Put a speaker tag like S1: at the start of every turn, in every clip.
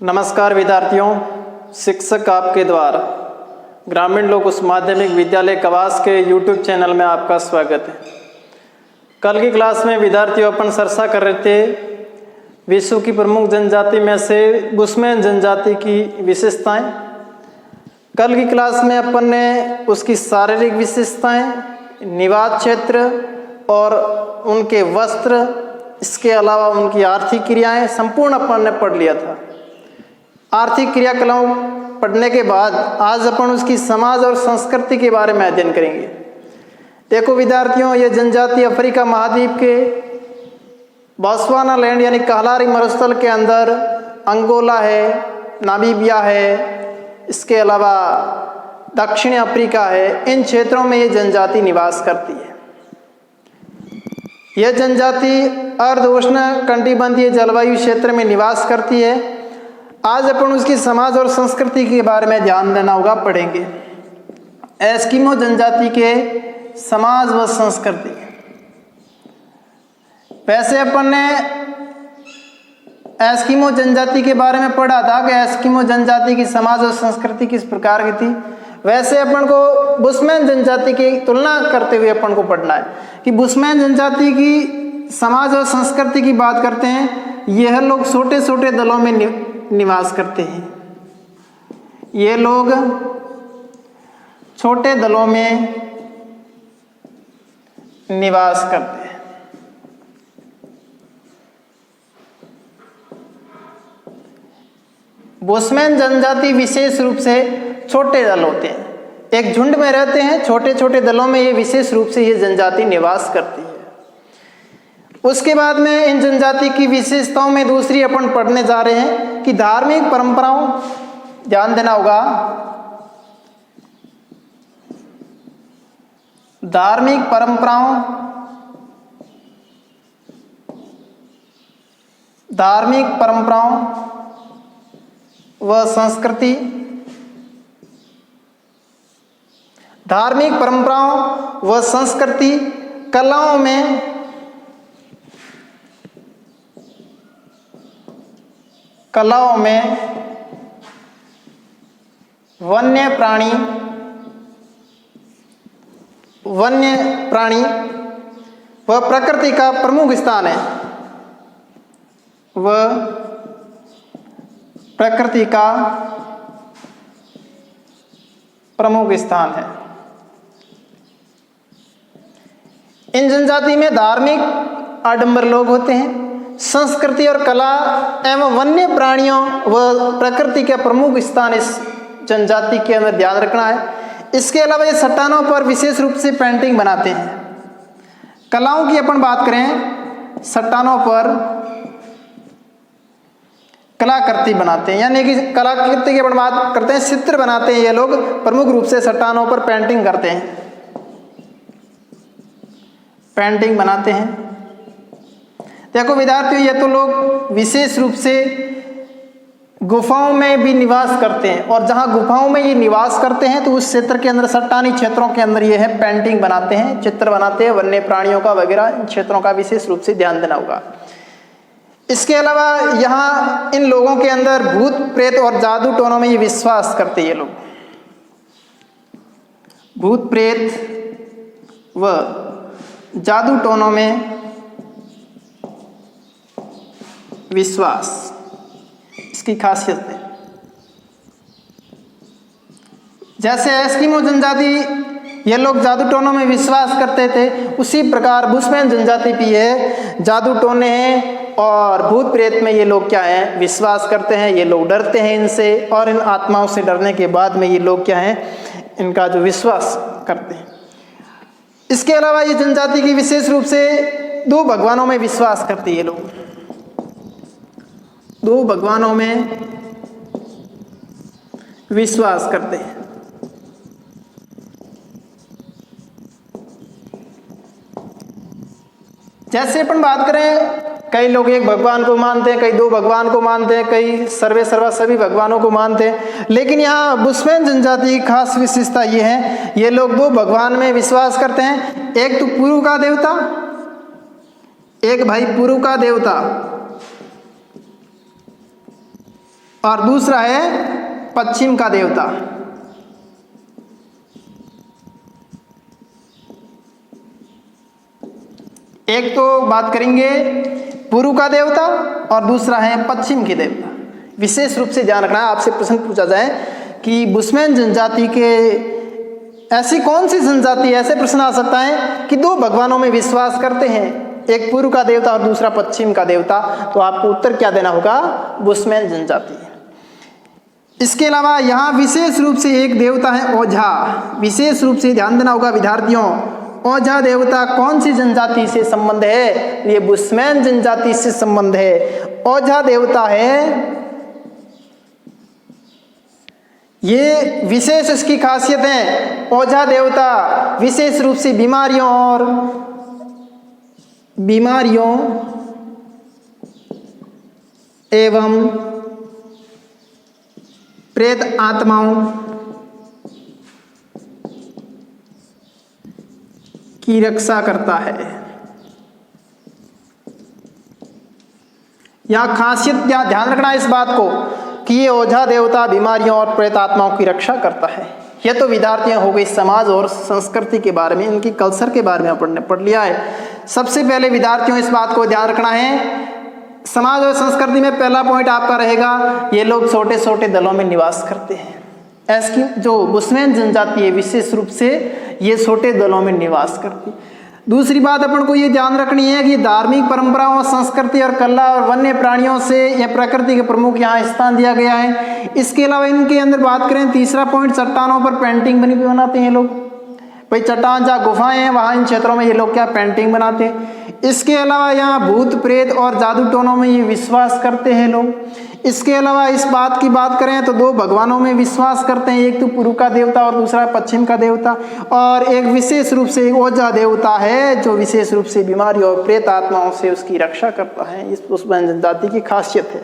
S1: नमस्कार विद्यार्थियों, शिक्षक आपके द्वारा ग्रामीण लोक उच्च माध्यमिक विद्यालय कवास के YouTube चैनल में आपका स्वागत है। कल की क्लास में विद्यार्थियों अपन चर्चा कर रहे थे विश्व की प्रमुख जनजाति में से बुशमैन जनजाति की विशेषताएं। कल की क्लास में अपन ने उसकी शारीरिक विशेषताएं, निवास क्षेत्र और उनके वस्त्र, इसके अलावा उनकी आर्थिक क्रियाएं संपूर्ण अपन ने पढ़ लिया था। आर्थिक क्रियाकलापों पढ़ने के बाद आज अपन उसकी समाज और संस्कृति के बारे में अध्ययन करेंगे। देखो विद्यार्थियों, ये जनजाति अफ्रीका महाद्वीप के बोत्सवाना लैंड यानी कहलारी मरुस्थल के अंदर अंगोला है, नामीबिया है, इसके अलावा दक्षिणी अफ्रीका है, इन क्षेत्रों में ये जनजाति निवास करती है। यह जनजाति अर्धउष्ण कटिबंधीय जलवायु क्षेत्र में निवास करती है। आज अपन उसकी समाज और संस्कृति के बारे में ध्यान देना होगा, पढ़ेंगे। एस्किमो जनजाति के समाज व संस्कृति। वैसे अपन ने एस्किमो जनजाति के बारे में पढ़ा था कि एस्किमो जनजाति की समाज और संस्कृति किस प्रकार की थी। वैसे अपन को बुशमैन जनजाति की तुलना करते हुए अपन को पढ़ना है कि बुशमैन जनजाति की समाज और संस्कृति की बात करते हैं। यह लोग छोटे छोटे दलों में निवास करते हैं। ये लोग छोटे दलों में निवास करते हैं। बुशमैन जनजाति विशेष रूप से छोटे दल होते हैं, एक झुंड में रहते हैं। छोटे छोटे दलों में ये विशेष रूप से ये जनजाति निवास करती है। उसके बाद में इन जनजाति की विशेषताओं में दूसरी अपन पढ़ने जा रहे हैं कि धार्मिक परंपराओं, ध्यान देना होगा। धार्मिक परंपराओं, धार्मिक परंपराओं व संस्कृति। धार्मिक परंपराओं व संस्कृति, कलाओं में वन्य प्राणी व प्रकृति का प्रमुख स्थान है। वह प्रकृति का प्रमुख स्थान है। इन जनजाति में धार्मिक आडंबर लोग होते हैं। संस्कृति और कला एवं वन्य प्राणियों व प्रकृति के प्रमुख स्थान इस जनजाति के अंदर ध्यान रखना है। इसके अलावा ये चट्टानों पर विशेष रूप से पेंटिंग बनाते हैं। कलाओं की अपन बात करें, चट्टानों पर कलाकृति बनाते हैं, यानी कि कलाकृति की अपन बात करते हैं, चित्र बनाते हैं। ये लोग प्रमुख रूप से चट्टानों पर पेंटिंग करते हैं, पेंटिंग बनाते हैं। देखो विद्यार्थियों, ये तो लोग विशेष रूप से गुफाओं में भी निवास करते हैं, और जहाँ गुफाओं में ये निवास करते हैं तो उस क्षेत्र के अंदर, चट्टानी क्षेत्रों के अंदर ये है पेंटिंग बनाते हैं, चित्र बनाते हैं वन्य प्राणियों का वगैरह। इन क्षेत्रों का विशेष रूप से ध्यान देना होगा। इसके अलावा यहाँ इन लोगों के अंदर भूत प्रेत और जादू टोनों में ये विश्वास करते हैं। ये लोग भूत प्रेत व जादू टोनों में विश्वास, इसकी खासियत है। जैसे एस्किमो जनजाति ये लोग जादू टोनों में विश्वास करते थे, उसी प्रकार बुशमैन जनजाति भी है, जादू टोने हैं और भूत प्रेत में ये लोग क्या है, विश्वास करते हैं। ये लोग डरते हैं इनसे, और इन आत्माओं से डरने के बाद में ये लोग क्या है, इनका जो विश्वास करते हैं। इसके अलावा ये जनजाति की विशेष रूप से दो भगवानों में विश्वास करते हैं। ये लोग दो भगवानों में विश्वास करते हैं। जैसे अपन बात करें, कई लोग एक भगवान को मानते हैं, कई दो भगवान को मानते हैं, कई सर्वे सर्वा सभी भगवानों को मानते हैं। लेकिन यहाँ बुशमैन जनजाति की खास विशेषता ये है, ये लोग दो भगवान में विश्वास करते हैं। एक तो पुरु का देवता, एक भाई पुरु का देवता, और दूसरा है पश्चिम का देवता। एक तो बात करेंगे पूर्व का देवता और दूसरा है पश्चिम के देवता। विशेष रूप से ध्यान रखना है, आपसे प्रश्न पूछा जाए कि बुशमैन जनजाति के ऐसी कौन सी जनजाति, ऐसे प्रश्न आ सकता है कि दो भगवानों में विश्वास करते हैं, एक पूर्व का देवता और दूसरा पश्चिम का देवता, तो आपको उत्तर क्या देना होगा? बुशमैन जनजाति। इसके अलावा यहाँ विशेष रूप से एक देवता है ओझा। विशेष रूप से ध्यान देना होगा विद्यार्थियों, ओझा देवता कौन सी जनजाति से संबंध है? ये बुशमैन जनजाति से संबंध है। ओझा देवता है, ये विशेष इसकी खासियत है। ओझा देवता विशेष रूप से बीमारियों एवं प्रेत आत्माओं की रक्षा करता है। यहां खासियत ध्यान रखना इस बात को कि ये ओझा देवता बीमारियों और प्रेत आत्माओं की रक्षा करता है। यह तो विद्यार्थियों हो गई समाज और संस्कृति के बारे में, इनकी कल्चर के बारे में आपने पढ़ लिया है। सबसे पहले विद्यार्थियों इस बात को ध्यान रखना है, समाज और संस्कृति में पहला पॉइंट आपका रहेगा, ये लोग छोटे छोटे दलों में निवास करते हैं। ऐसी जो बुशमैन जनजाति है विशेष रूप से ये छोटे दलों में निवास करती। दूसरी बात अपन को ये ध्यान रखनी है कि धार्मिक परंपराओं, संस्कृति और कला और वन्य प्राणियों से यह प्रकृति के प्रमुख यहाँ स्थान दिया गया है। इसके अलावा इनके अंदर बात करें, तीसरा पॉइंट, चट्टानों पर पेंटिंग बनाते हैं लोग। भाई चट्टान जहाँ गुफाएं हैं वहाँ इन क्षेत्रों में ये लोग क्या पेंटिंग बनाते हैं। इसके अलावा यहाँ भूत प्रेत और जादू टोनों में ये विश्वास करते हैं लोग। इसके अलावा इस बात की बात करें तो दो भगवानों में विश्वास करते हैं, एक तो पूर्व का देवता और दूसरा पश्चिम का देवता। और एक विशेष रूप से ओझा देवता है जो विशेष रूप से बीमारी और प्रेत आत्माओं से उसकी रक्षा करता है। इस बुशमैन जनजाति की खासियत है।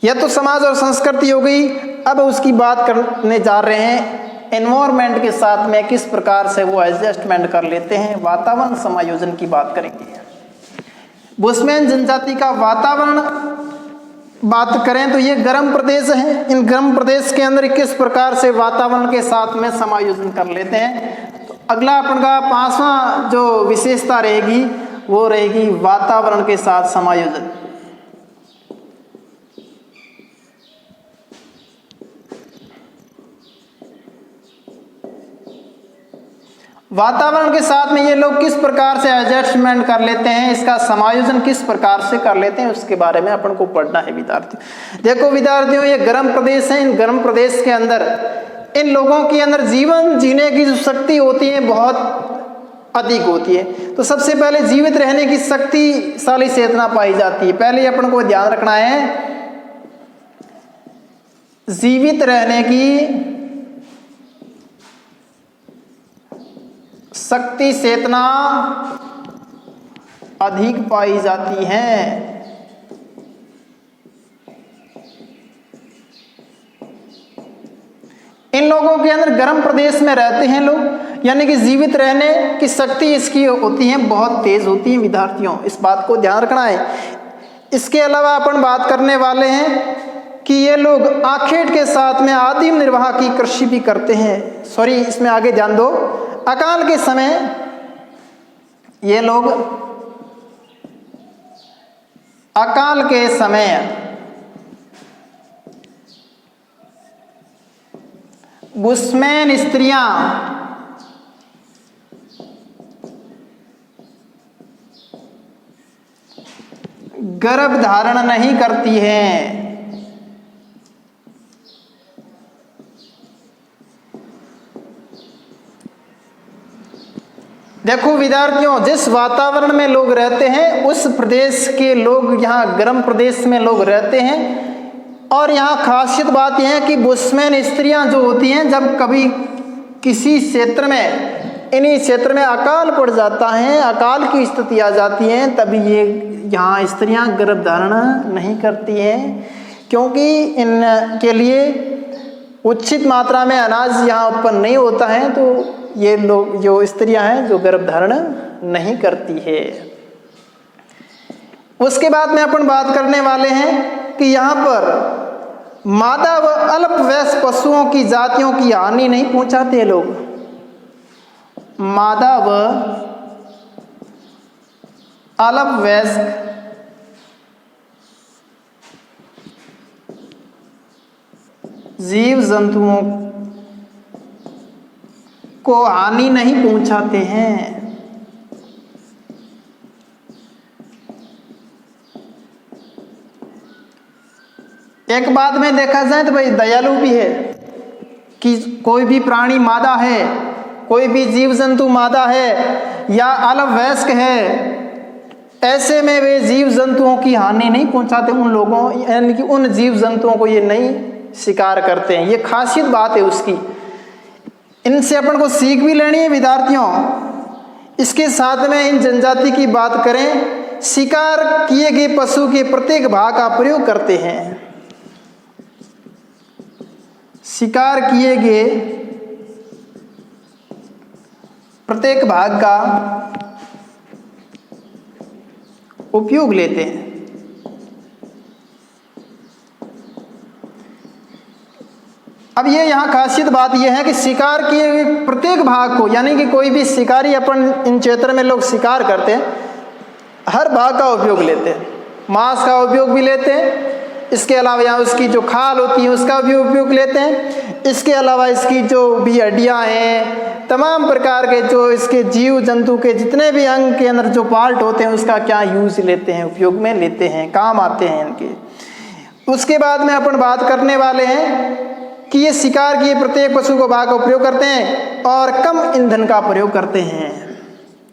S1: यह तो समाज और संस्कृति हो गई। अब उसकी बात करने जा रहे हैं एनवायरमेंट के साथ में किस प्रकार से वो एडजस्टमेंट कर लेते हैं, वातावरण समायोजन की बात करेंगे। बुशमैन जनजाति का वातावरण बात करें तो ये गर्म प्रदेश है। इन गर्म प्रदेश के अंदर किस प्रकार से वातावरण के साथ में समायोजन कर लेते हैं, तो अगला अपन का 5वां जो विशेषता रहेगी वो रहेगी वातावरण के साथ समायोजन। वातावरण के साथ में ये लोग किस प्रकार से एडजस्टमेंट कर लेते हैं, इसका समायोजन किस प्रकार से कर लेते हैं, उसके बारे में अपन को पढ़ना है विद्यार्थी। देखो विद्यार्थियों, ये गर्म प्रदेश है। इन गर्म प्रदेश के अंदर इन लोगों के अंदर जीवन जीने की जो शक्ति होती है बहुत अधिक होती है। तो सबसे पहले जीवित रहने की शक्तिशाली चेतना पाई जाती है। पहले अपन को ध्यान रखना है, जीवित रहने की शक्ति चेतना अधिक पाई जाती है। इन लोगों के अंदर गर्म प्रदेश में रहते हैं लोग, यानी कि जीवित रहने की शक्ति इसकी होती है बहुत तेज होती है विद्यार्थियों, इस बात को ध्यान रखना है। इसके अलावा अपन बात करने वाले हैं कि ये लोग आखेट के साथ में आदिम निर्वाह की कृषि भी करते हैं। सॉरी, इसमें आगे ध्यान दो। अकाल के समय ये लोग अकाल के समय बुशमैन स्त्रियां गर्भ धारण नहीं करती हैं। देखो विद्यार्थियों, जिस वातावरण में लोग रहते हैं उस प्रदेश के लोग यहाँ गर्म प्रदेश में लोग रहते हैं। और यहाँ खासियत बात यह है कि बुशमैन स्त्रियाँ जो होती हैं, जब कभी किसी क्षेत्र में, इन्हीं क्षेत्र में अकाल पड़ जाता है, अकाल की स्थिति आ जाती है, तभी ये यहाँ स्त्रियाँ गर्भ धारण नहीं करती हैं, क्योंकि इनके लिए उचित मात्रा में अनाज यहाँ उत्पन्न नहीं होता है। तो ये लोग जो स्त्रियां हैं जो गर्भ धारण नहीं करती है। उसके बाद में अपन बात करने वाले हैं कि यहाँ पर मादा व अल्पवयस्क पशुओं की जातियों की हानि नहीं पहुंचाते हैं लोग। मादा व अल्पवयस्क जीव जंतुओं को हानि नहीं पहुंचाते हैं। एक बात में देखा जाए तो भाई दयालु भी है कि कोई भी प्राणी मादा है, कोई भी जीव जंतु मादा है या अल्पवयस्क है, ऐसे में वे जीव जंतुओं की हानि नहीं पहुंचाते। उन लोगों यानी कि उन जीव जंतुओं को ये नहीं शिकार करते हैं। ये खासियत बात है उसकी। इनसे अपन को सीख भी लेनी है विद्यार्थियों। इसके साथ में इन जनजाति की बात करें, शिकार किए गए पशु के प्रत्येक भाग का प्रयोग करते हैं। शिकार किए गए प्रत्येक भाग का उपयोग लेते हैं। अब ये यहाँ खासियत बात यह है कि शिकार किए हुए प्रत्येक भाग को, यानी कि कोई भी शिकारी अपन इन क्षेत्र में लोग शिकार करते हैं, हर भाग का उपयोग लेते हैं। मांस का उपयोग भी लेते हैं, इसके अलावा यहाँ उसकी जो खाल होती है उसका भी उपयोग लेते हैं। इसके अलावा इसकी जो भी हड्डियाँ हैं, तमाम प्रकार के जो इसके जीव जंतु के जितने भी अंग के अंदर जो पार्ट होते हैं उसका क्या यूज लेते हैं, उपयोग में लेते हैं, काम आते हैं इनके। उसके बाद में अपन बात करने वाले हैं कि ये शिकार किए प्रत्येक पशु को भाग का उपयोग करते हैं और कम ईंधन का प्रयोग करते हैं।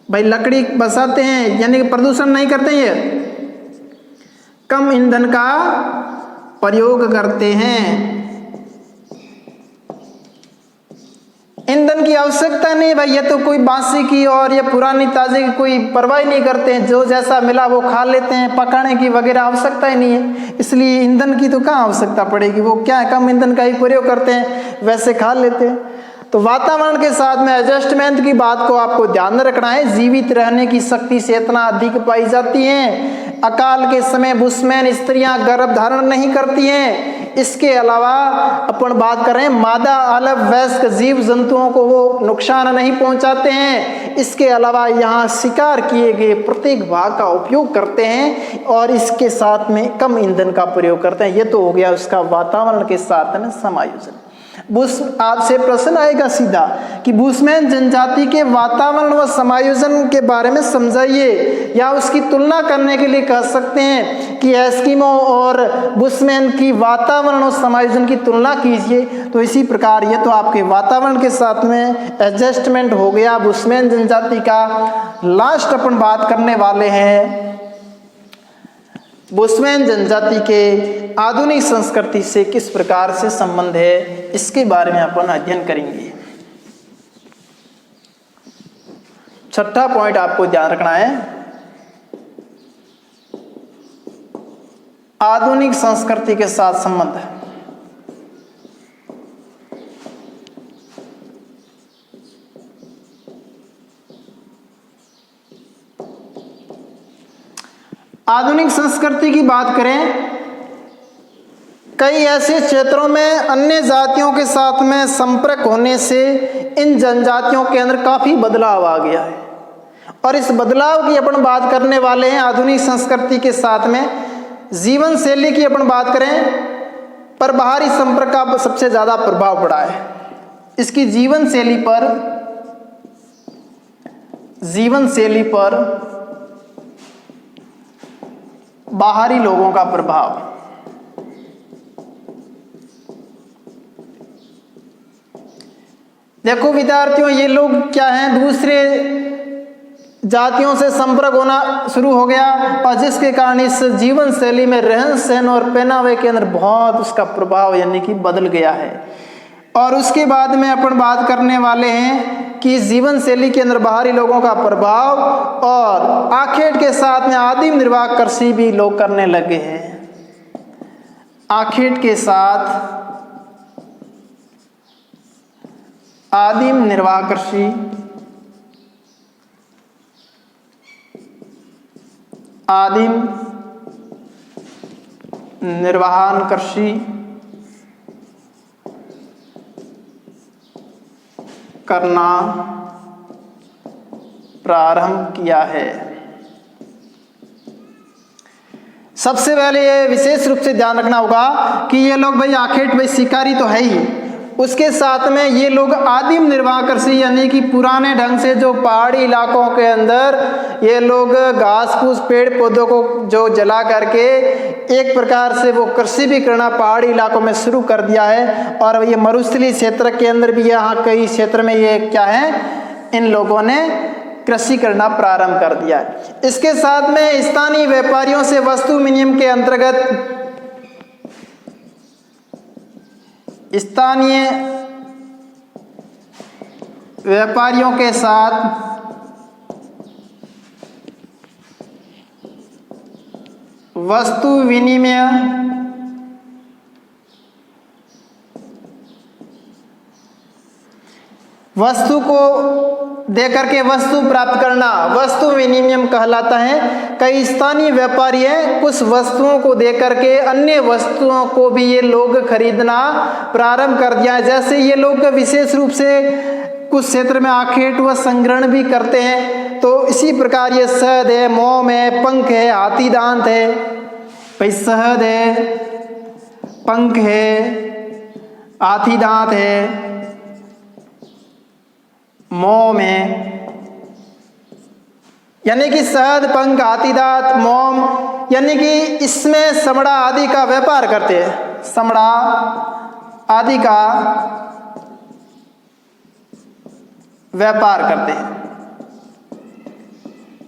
S1: भाई लकड़ी बसाते हैं, यानी कि प्रदूषण नहीं करते हैं, कम ईंधन का प्रयोग करते हैं। ईंधन की आवश्यकता नहीं भाई, ये तो कोई बासी की और ये पुरानी ताजे की कोई परवाह नहीं करते हैं। जो जैसा मिला वो खा लेते हैं, पकाने की वगैरह आवश्यकता ही नहीं है। इसलिए ईंधन की तो कहाँ आवश्यकता पड़ेगी, वो क्या है कम ईंधन का ही प्रयोग करते हैं, वैसे खा लेते हैं। तो वातावरण के साथ में एडजस्टमेंट की बात को आपको ध्यान में रखना है। जीवित रहने की शक्ति से इतना अधिक पाई जाती है। अकाल के समय बुशमैन स्त्रियां गर्भ धारण नहीं करती हैं। इसके अलावा अपन बात करें मादा अल्पवयस्क जीव जंतुओं को वो नुकसान नहीं पहुंचाते हैं। इसके अलावा यहाँ शिकार किए गए प्रत्येक भाग का उपयोग करते हैं और इसके साथ में कम ईंधन का प्रयोग करते हैं। ये तो हो गया उसका वातावरण के साथ में समायोजन। आपसे प्रश्न आएगा सीधा कि बुशमैन जनजाति के वातावरण व समायोजन के बारे में समझाइए, या उसकी तुलना करने के लिए कह सकते हैं कि एस्किमो और बुशमैन की वातावरण और समायोजन की तुलना कीजिए। तो इसी प्रकार ये तो आपके वातावरण के साथ में एडजस्टमेंट हो गया बुशमैन जनजाति का। लास्ट अपन बात करने वाले हैं बुशमैन जनजाति के आधुनिक संस्कृति से किस प्रकार से संबंध है, इसके बारे में अपन अध्ययन करेंगे। छठा पॉइंट आपको ध्यान रखना है, आधुनिक संस्कृति के साथ संबंध। आधुनिक संस्कृति की बात करें, कई ऐसे क्षेत्रों में अन्य जातियों के साथ में संपर्क होने से इन जनजातियों के अंदर काफी बदलाव आ गया है। और इस बदलाव की अपन बात करने वाले हैं। आधुनिक संस्कृति के साथ में जीवन शैली की अपन बात करें, पर बाहरी संपर्क का सबसे ज्यादा प्रभाव पड़ा है। इसकी जीवन शैली पर बाहरी लोगों का प्रभाव। देखो विद्यार्थियों, ये लोग क्या हैं, दूसरे जातियों से संपर्क होना शुरू हो गया और जिसके कारण इस जीवन शैली में रहन सहन और पहनावे के अंदर बहुत उसका प्रभाव यानी कि बदल गया है। और उसके बाद में अपन बात करने वाले हैं कि जीवन शैली के अंदर बाहरी लोगों का प्रभाव और आखेट के साथ में आदिम निर्वाह कृषि भी लोग करने लगे हैं। आखेट के साथ आदिम निर्वाह कृषि, आदिम निर्वहन कृषि करना प्रारंभ किया है। सबसे पहले ये विशेष रूप से ध्यान रखना होगा कि ये लोग भाई आखेट भाई शिकारी तो है ही, उसके साथ में ये लोग आदिम निर्वाह कृषि यानी कि पुराने ढंग से जो पहाड़ी इलाकों के अंदर ये लोग घास फूस पेड़ पौधों को जो जला करके एक प्रकार से वो कृषि भी करना पहाड़ी इलाकों में शुरू कर दिया है। और ये मरुस्थलीय क्षेत्र के अंदर भी यहाँ कई क्षेत्र में ये क्या है, इन लोगों ने कृषि करना प्रारंभ कर दिया है। इसके साथ में स्थानीय व्यापारियों से वस्तु विनिमय के अंतर्गत स्थानीय व्यापारियों के साथ वस्तु विनिमय वस्तु को देकर के वस्तु प्राप्त करना वस्तु विनिमय कहलाता है। कई स्थानीय व्यापारी हैं, कुछ वस्तुओं को देकर के अन्य वस्तुओं को भी ये लोग खरीदना प्रारंभ कर दिया है। जैसे ये लोग विशेष रूप से कुछ क्षेत्र में आखेट व संग्रहण भी करते हैं, तो इसी प्रकार ये शहद है, मोम है, पंख है, हाथी दांत है, भाई शहद है, पंख है, हाथी दांत है, मोम है, यानी कि शहद, पंख, हाथी दांत, मोम, यानी कि इसमें समड़ा आदि का व्यापार करते हैं। समड़ा आदि का व्यापार करते हैं।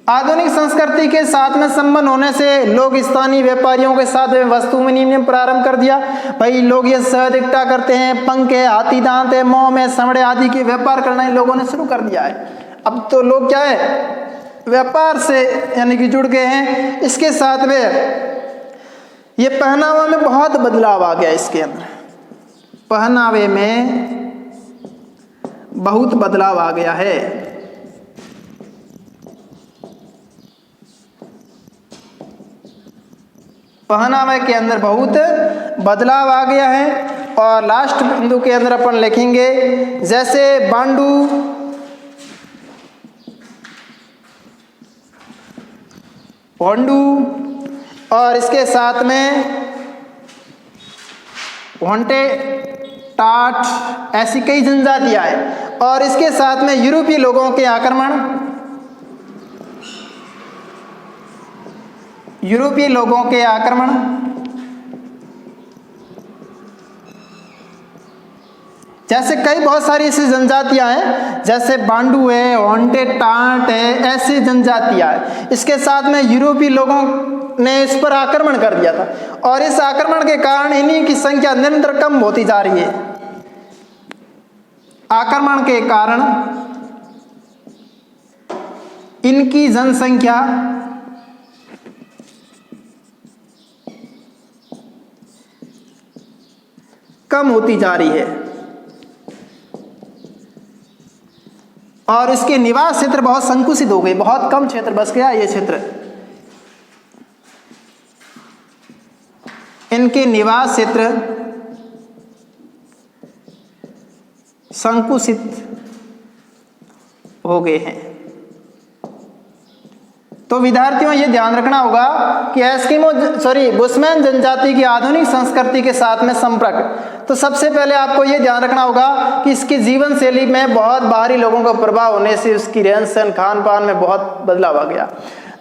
S1: आधुनिक संस्कृति के साथ में संबंध होने से लोग स्थानीय व्यापारियों के साथ में वस्तु विनिमय प्रारंभ कर दिया। भाई लोग ये शहद इकट्ठा करते हैं, पंख है, हाथी दांत है, मोम है, समड़े आदि के व्यापार करना इन लोगों ने शुरू कर दिया है। अब तो लोग क्या है, व्यापार से यानी कि जुड़ गए हैं। इसके साथ में ये पहनावा में बहुत बदलाव आ गया। इसके अंदर पहनावे में बहुत बदलाव आ गया है। पहनावे के अंदर बहुत बदलाव आ गया है। और लास्ट बिंदु के अंदर अपन लिखेंगे जैसे बांडू, होंडू और इसके साथ में होंटे, टाट, ऐसी कई जनजातियां हैं। और इसके साथ में यूरोपीय लोगों के आक्रमण, यूरोपीय लोगों के आक्रमण, जैसे कई बहुत सारी ऐसी जनजातियां हैं, जैसे बांडू है, होंटे, टाट है, ऐसी जनजातियां हैं। इसके साथ में यूरोपीय लोगों ने इस पर आक्रमण कर दिया था और इस आक्रमण के कारण इन्हीं की संख्या निरंतर कम होती जा रही है। आक्रमण के कारण इनकी जनसंख्या कम होती जा रही है और इसके निवास क्षेत्र बहुत संकुचित हो गए, बहुत कम क्षेत्र बच गया ये क्षेत्र। इनके निवास क्षेत्र संकुचित हो गए हैं। तो विद्यार्थियों ये ध्यान रखना होगा कि बुशमैन जनजाति की आधुनिक संस्कृति के साथ में संपर्क। तो सबसे पहले आपको ये ध्यान रखना होगा कि इसकी जीवन शैली में बहुत बाहरी लोगों का प्रभाव होने से उसकी रहन सहन खान पान में बहुत बदलाव आ गया।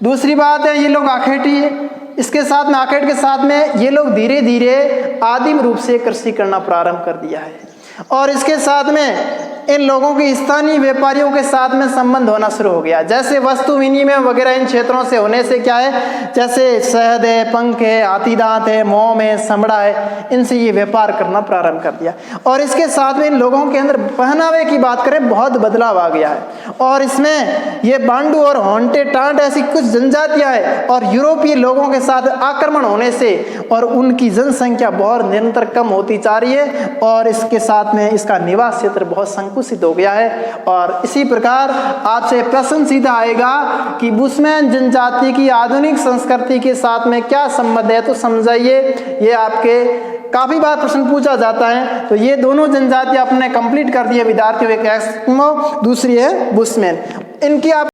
S1: दूसरी बात है ये लोग आखेटी है, इसके साथ में आखेट के साथ में ये लोग धीरे धीरे आदिम रूप से कृषि करना प्रारंभ कर दिया है और इसके साथ में इन लोगों के स्थानीय व्यापारियों के साथ में संबंध होना शुरू हो गया। जैसे वस्तु विनिमय वगैरह इन क्षेत्रों से होने से क्या है, जैसे शहद है, पंख है, हाथी दांत है, मोम है, समड़ा है, इनसे ये व्यापार करना प्रारंभ कर दिया। और इसके साथ में इन लोगों के अंदर पहनावे की बात करें बहुत बदलाव आ गया है और इसमें ये बांडू और होंटे टांट ऐसी कुछ जनजातियां हैं और यूरोपीय लोगों के साथ आक्रमण होने से और उनकी जनसंख्या बहुत निरंतर कम होती जा रही है और इसके साथ में इसका निवास क्षेत्र बहुत संकुचित हो गया है। और इसी प्रकार आपसे प्रश्न सीधा आएगा कि बुशमैन जनजाति की आधुनिक संस्कृति के साथ में क्या संबंध है, तो समझाइए। ये आपके काफी बार प्रश्न पूछा जाता है। तो ये दोनों जनजाति आपने कंप्लीट कर दिए विद्यार्थियों, एक एस्किमो, दूसरी है बुशमैन। इनकी आप